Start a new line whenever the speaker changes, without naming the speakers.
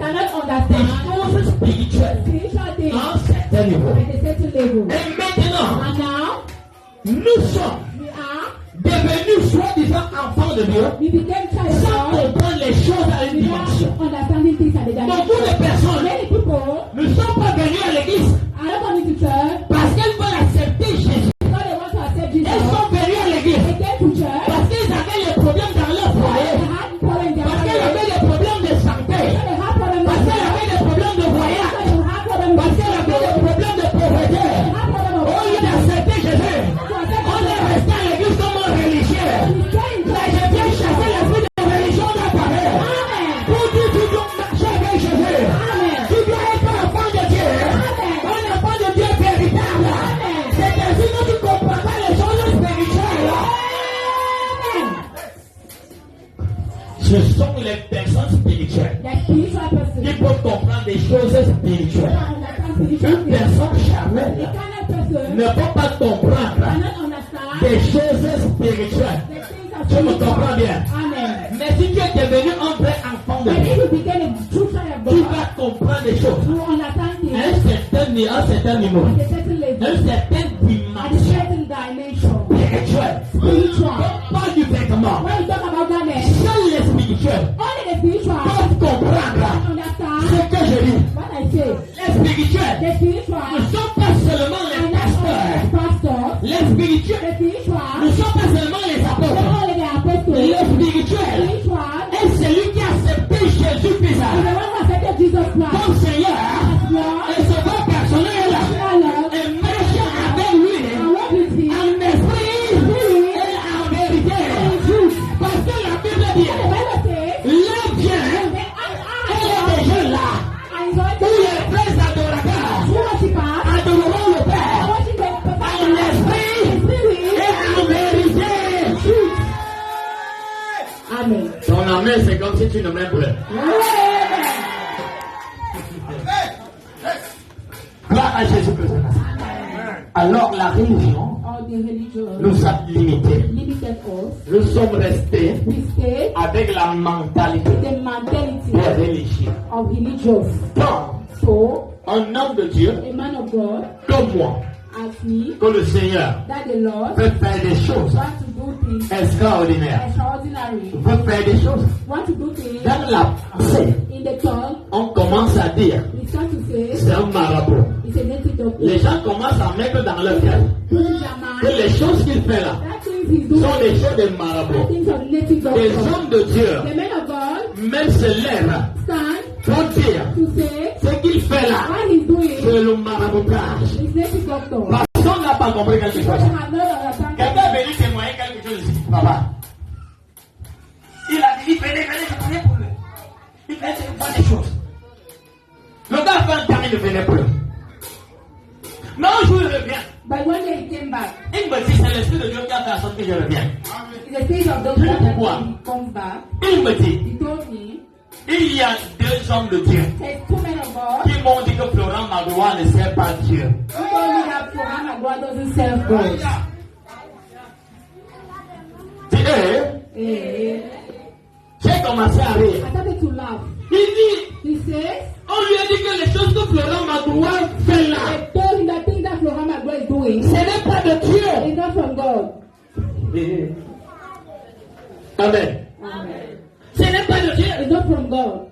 cannot
des
understand
choses spirituelles
spiritual things
à un certain niveau.
at a certain level.
Et maintenant,
And now,
nous sommes
we are,
devenus soi-disant enfants de Dieu
we became child
sans
of God
comprendre les choses à une dimension.
without understanding things at the
Beaucoup de
dimension.
personnes
Many people
ne sont pas venus à l'église
are not coming to church
parce qu'elles veulent accepter Jésus.
because they want to accept Jesus.
Elles sont venues à l'église
They came to church.
parce qu'elles avaient des problèmes dans leur
They
foyer,
had problems in their
parce qu'elles
life.
avaient des problèmes de santé,
They had problems
parce
with
qu'elles avaient des problèmes de voyage,
They had problems
parce
with
qu'elles avaient des problèmes de pauvreté.
They had problems
Au lieu d'accepter Jésus, on est resté à l'église comme un religieux. Mais je viens chasser l'esprit de religion dans ta vie. Pour dire tu dois marcher avec Jésus. Tu dois être un enfant de Dieu. Un enfant de Dieu véritable. C'est ainsi que tu comprendras les choses spirituelles. Ce sont les personnes spirituelles
The spiritual person.
qui peuvent comprendre des choses spirituelles.
Understand
Une
spiritual things.
personne
The
charnelle
carnal person
ne peut pas comprendre
cannot understand
des choses spirituelles.
the things of
Tu me
spiritual.
comprends bien?
Amen.
Mais si tu es devenu un vrai enfant de
And
Dieu,
if you become a true child of
tu
God,
vas comprendre des choses.
you understand things
À un certain niveau,
at a certain level,
une certaine
at a
dimension
certain dimension.
spirituelle.
Spiritual.
Pas du vêtement.
When you talk about garment,
Seuls les spirituels
only the spiritual
peuvent comprendre
understand
ce que je dis.
what I say.
Les spirituels
The spiritual
ne sont pas seulement les
are not
pasteurs.
only the pastors.
Les spirituels
The spiritual
ne sont pas seulement les
are
apôtres.
not only the apostles.
Les spirituels
Spiritual
est celui qui a accepté Jésus-Christ
is the one who accepted Jesus Christ
comme Seigneur
as Lord
et sauveur personnel
and Lord
et marche avec lui
and walk with Him
en esprit et en vérité.
in truth.
Parce que la Bible dit,
The Bible says,
l'heure vient,
the
elle est déjà là,
and is going
où
to
les vrais adorateurs
true worshippers
adoreront le Père
worship the
en
Father
esprit
in spirit
et en vérité.
truth. Amen.
Ton amen, c'est comme si tu ne m'aimes plus. Gloire à Jésus-Christ. Alors la religion
All the religions
nous a limités.
limited us.
Nous sommes restés
We stay
avec la mentalité
the mentality
des religieux.
of religious.
Donc,
So,
un homme de Dieu
a man of God,
comme moi,
as me,
que le Seigneur
that the Lord
veut faire des choses
want to do things
extraordinaires,
extraordinary,
veut faire des choses.
want to do things
Dans la pensée,
in the tongue,
on commence à dire,
we start to say,
c'est un marabout.
it's a native doctor.
Les gens commencent à mettre dans leur tête
Put in their
que
mind,
les choses qu'il fait là
that things he's doing
sont des choses de
are
marabout.
things of native
Les
doctor.
hommes de Dieu
The men of God
même se lèvent
stand
pour dire
to say,
ce qu'il fait là,
what he's doing
c'est le maraboutage.
is native doctor.
Personne n'a pas compris quelque
Because
chose.
they have not understand.
Quelqu'un est venu témoigner quelque chose ici, papa. Il a dit, il venait pour lui. Il venait faire des choses. Le gars fait un temps, il ne venait plus. Mais un jour, il revient.
But one day he came back.
Il me dit, c'est l'Esprit de Dieu qui a fait en sorte que je revienne.
It's the spirit of doctor that he comes back.
Il me dit,
He told me,
il y a deux hommes de Dieu
there's two men of God
qui m'ont dit que Florent Magloire ne sert pas Dieu.
who told me that Florent God doesn't serve God.
Et j'ai commencé à rire.
I started to laugh.
Il dit,
He says,
on lui a dit que les choses que Florent Magloire fait là,
I told him that thing that Florent God is doing
ce n'est pas de Dieu.
is not from God.
Amen.
Amen.
Ce n'est pas de Dieu.
It's not from God.